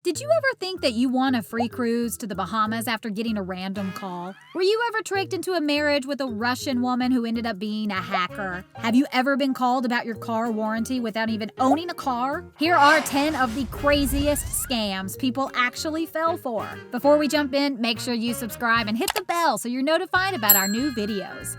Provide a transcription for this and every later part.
Did you ever think that you won a free cruise to the Bahamas after getting a random call? Were you ever tricked into a marriage with a Russian woman who ended up being a hacker? Have you ever been called about your car warranty without even owning a car? Here are 10 of the craziest scams people actually fell for. Before we jump in, make sure you subscribe and hit the bell so you're notified about our new videos.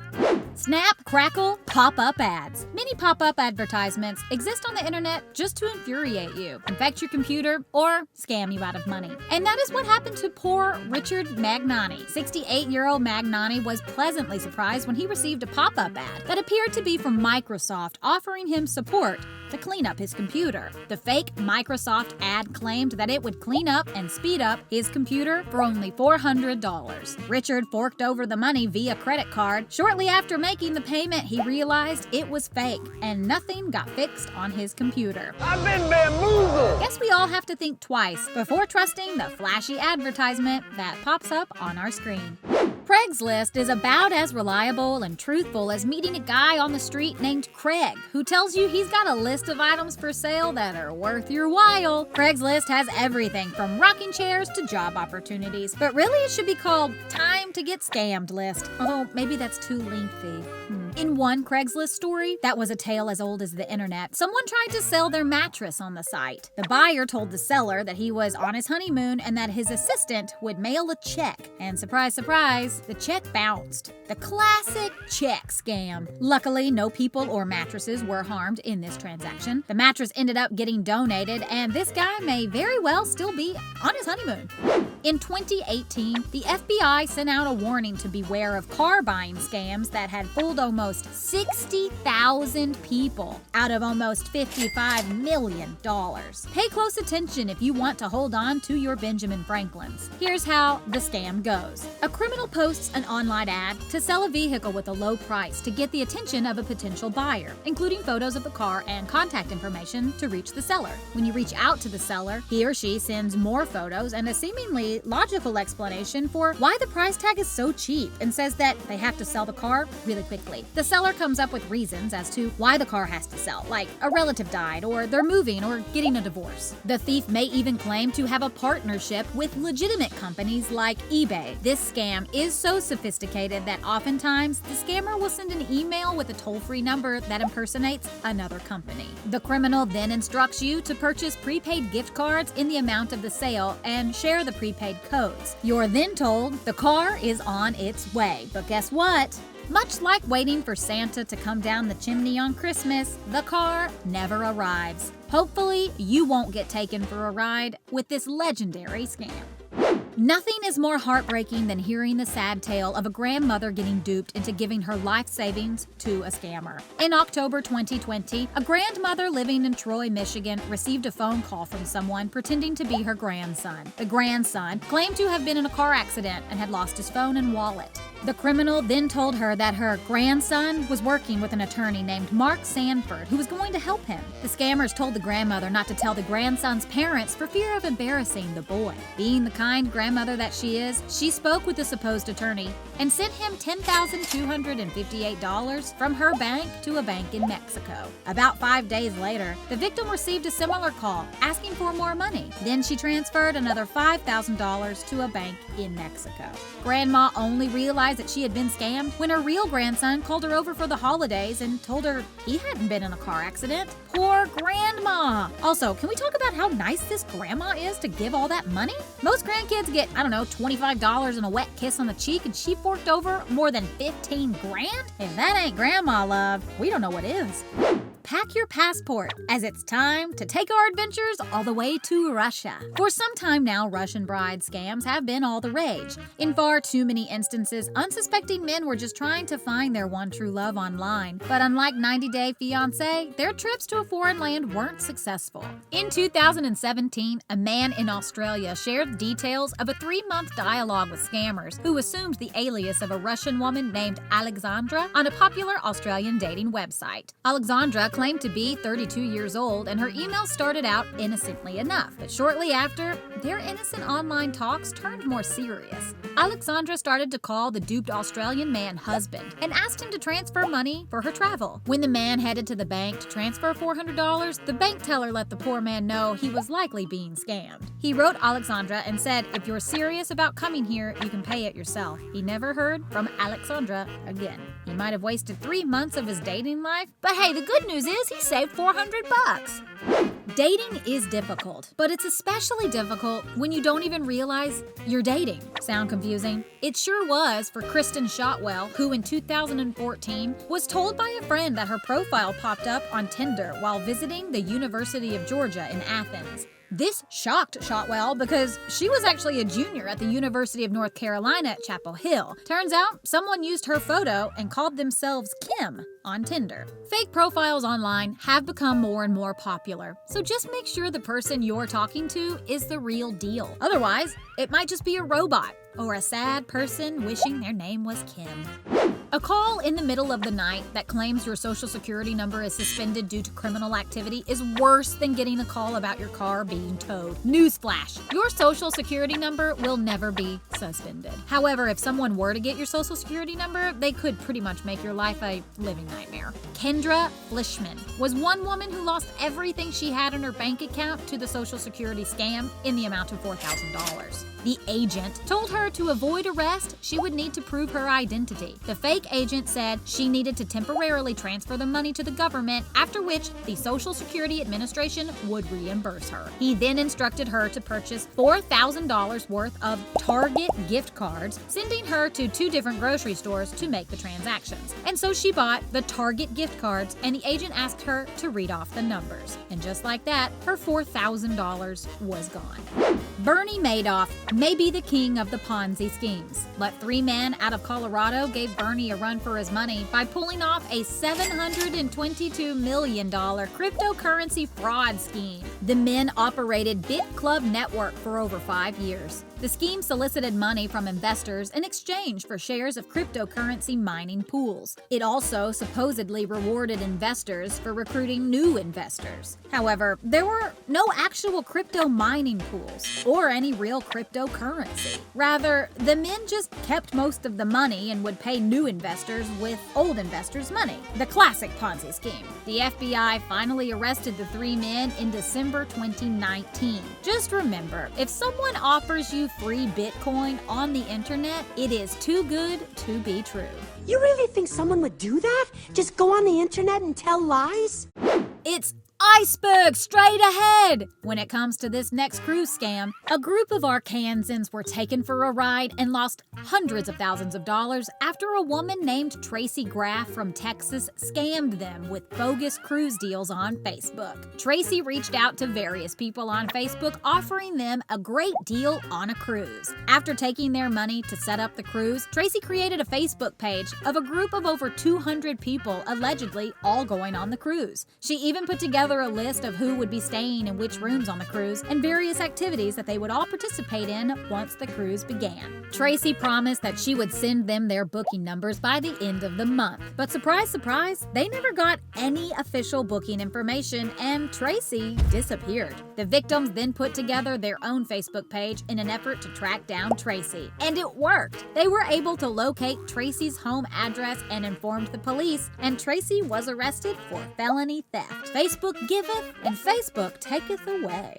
Snap, crackle, pop-up ads. Many pop-up advertisements exist on the internet just to infuriate you, infect your computer, or scam you out of money. And that is what happened to poor Richard MAGNANI. 68-year-old MAGNANI was pleasantly surprised when he received a pop-up ad that appeared to be from Microsoft offering him support to clean up his computer. The fake Microsoft ad claimed that it would clean up and speed up his computer for only $400. Richard forked over the money via credit card. Shortly after making the payment, he realized it was fake and nothing got fixed on his computer. I've been bamboozled! Guess we all have to think twice before trusting the flashy advertisement that pops up on our screen. CRAIGSLIST is about as reliable and truthful as meeting a guy on the street named Craig who tells you he's got a list of items for sale that are worth your while. CRAIGSLIST has everything from rocking chairs to job opportunities, but really it should be called Time to Get Scammed List, although maybe that's too lengthy. In one CRAIGSLIST story that was a tale as old as the internet, someone tried to sell their mattress on the site. The buyer told the seller that he was on his honeymoon and that his assistant would mail a check. And surprise, surprise, the check bounced. The classic check scam. Luckily, no people or mattresses were harmed in this transaction. The mattress ended up getting donated, and this guy may very well still be on his honeymoon. In 2018, the FBI sent out a warning to beware of car buying scams that had fooled almost 60,000 people out of almost $55 million. Pay close attention if you want to hold on to your Benjamin Franklins. Here's how the scam goes. A criminal posts an online ad to sell a vehicle with a low price to get the attention of a potential buyer, including photos of the car and contact information to reach the seller. When you reach out to the seller, he or she sends more photos and a seemingly logical explanation for why the price tag is so cheap and says that they have to sell the car really quickly. The seller comes up with reasons as to why the car has to sell, like a relative died, or they're moving, or getting a divorce. The thief may even claim to have a partnership with legitimate companies like eBay. This scam is so sophisticated that oftentimes the scammer will send an email with a toll-free number that impersonates another company. The criminal then instructs you to purchase prepaid gift cards in the amount of the sale and share the prepaid codes. You're then told the car is on its way. But guess what? Much like waiting for Santa to come down the chimney on Christmas, the car never arrives. Hopefully, you won't get taken for a ride with this legendary scam. Nothing is more heartbreaking than hearing the sad tale of a grandmother getting duped into giving her life savings to a scammer. In October 2020, a grandmother living in Troy, Michigan, received a phone call from someone pretending to be her grandson. The grandson claimed to have been in a car accident and had lost his phone and wallet. The criminal then told her that her grandson was working with an attorney named Mark Sanford, who was going to help him. The scammers told the grandmother not to tell the grandson's parents for fear of embarrassing the boy. Being the kind grandmother that she is, she spoke with the supposed attorney and sent him $10,258 from her bank to a bank in Mexico. About 5 days later, the victim received a similar call asking for more money. Then she transferred another $5,000 to a bank in Mexico. Grandma only realized that she had been scammed when her real grandson called her over for the holidays and told her he hadn't been in a car accident. Poor grandma! Also, can we talk about how nice this grandma is to give all that money? Most grandkids get, $25 and a wet kiss on the cheek, and she forked over more than 15 grand? If that ain't grandma love, we don't know what is. Pack your passport, as it's time to take our adventures all the way to Russia. For some time now, Russian bride scams have been all the rage. In far too many instances, unsuspecting men were just trying to find their one true love online. But unlike 90 Day Fiancé, their trips to a foreign land weren't successful. In 2017, a man in Australia shared details of a 3-month dialogue with scammers who assumed the alias of a Russian woman named Alexandra on a popular Australian dating website. Alexandra claimed to be 32 years old, and her email started out innocently enough. But shortly after, their innocent online talks turned more serious. Alexandra started to call the duped Australian man husband and asked him to transfer money for her travel. When the man headed to the bank to transfer $400, the bank teller let the poor man know he was likely being scammed. He wrote Alexandra and said, "If you're serious about coming here, you can pay it yourself." He never heard from Alexandra again. He might have wasted 3 months of his dating life, but hey, the good news is he saved $400. Dating is difficult, but it's especially difficult when you don't even realize you're dating. Sound confusing? It sure was for Kristen Shotwell, who in 2014 was told by a friend that her profile popped up on Tinder while visiting the University of Georgia in Athens. This shocked Shotwell because she was actually a junior at the University of North Carolina at Chapel Hill. Turns out someone used her photo and called themselves Kim on Tinder. Fake profiles online have become more and more popular, so just make sure the person you're talking to is the real deal. Otherwise, it might just be a robot or a sad person wishing their name was Kim. A call in the middle of the night that claims your social security number is suspended due to criminal activity is worse than getting a call about your car being towed. Newsflash: your social security number will never be suspended. However, if someone were to get your social security number, they could pretty much make your life a living nightmare. Kendra Flishman was one woman who lost everything she had in her bank account to the social security scam in the amount of $4,000. The agent told her to avoid arrest, she would need to prove her identity. The fake agent said she needed to temporarily transfer the money to the government, after which the Social Security Administration would reimburse her. He then instructed her to purchase $4,000 worth of Target gift cards, sending her to 2 different grocery stores to make the transactions. And so she bought the Target gift cards, and the agent asked her to read off the numbers. And just like that, her $4,000 was gone. Bernie Madoff may be the king of the Ponzi schemes. But 3 men out of Colorado gave Bernie a run for his money by pulling off a $722 million cryptocurrency fraud scheme. The men operated Bit Club Network for over 5 years. The scheme solicited money from investors in exchange for shares of cryptocurrency mining pools. It also supposedly rewarded investors for recruiting new investors. However, there were no actual crypto mining pools or any real cryptocurrency. Rather, the men just kept most of the money and would pay new investors with old investors' money. The classic Ponzi scheme. The FBI finally arrested the 3 men in December 2019. Just remember, if someone offers you free Bitcoin on the internet, it is too good to be true. You really think someone would do that? Just go on the internet and tell lies? It's iceberg straight ahead! When it comes to this next cruise scam, a group of Arkansans were taken for a ride and lost hundreds of thousands of dollars after a woman named Tracy Graff from Texas scammed them with bogus cruise deals on Facebook. Tracy reached out to various people on Facebook offering them a great deal on a cruise. After taking their money to set up the cruise, Tracy created a Facebook page of a group of over 200 people allegedly all going on the cruise. She even put together a list of who would be staying in which rooms on the cruise and various activities that they would all participate in once the cruise began. Tracy promised that she would send them their booking numbers by the end of the month. But surprise, surprise, they never got any official booking information and Tracy disappeared. The victims then put together their own Facebook page in an effort to track down Tracy. And it worked! They were able to locate Tracy's home address and informed the police, and Tracy was arrested for felony theft. Facebook giveth and Facebook taketh away.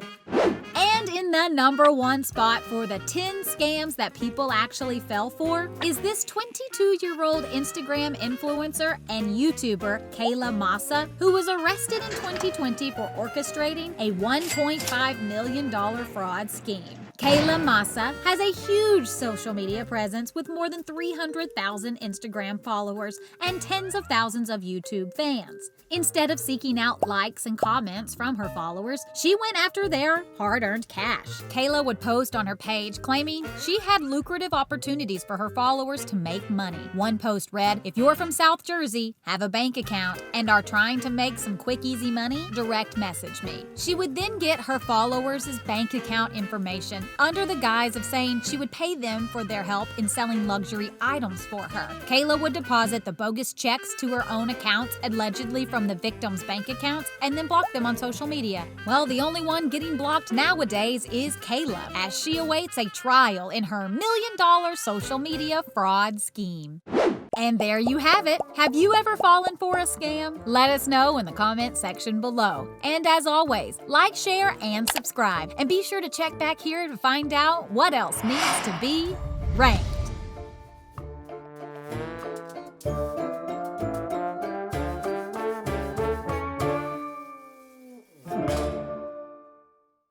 And in the #1 spot for the 10 scams that people actually fell for is this 22-year-old Instagram influencer and YouTuber Kayla Massa, who was arrested in 2020 for orchestrating a $1.5 million fraud scheme. Kayla Massa has a huge social media presence with more than 300,000 Instagram followers and tens of thousands of YouTube fans. Instead of seeking out likes and comments from her followers, she went after their hard-earned cash. Kayla would post on her page claiming she had lucrative opportunities for her followers to make money. One post read, "If you're from South Jersey, have a bank account, and are trying to make some quick easy money, direct message me." She would then get her followers' bank account information under the guise of saying she would pay them for their help in selling luxury items for her. Kayla would deposit the bogus checks to her own accounts, allegedly from the victims' bank accounts, and then block them on social media. Well, the only one getting blocked now nowadays is Caleb, as she awaits a trial in her $1 million social media fraud scheme. And there you have it. Have you ever fallen for a scam? Let us know in the comment section below. And as always, like, share, and subscribe. And be sure to check back here to find out what else needs to be ranked.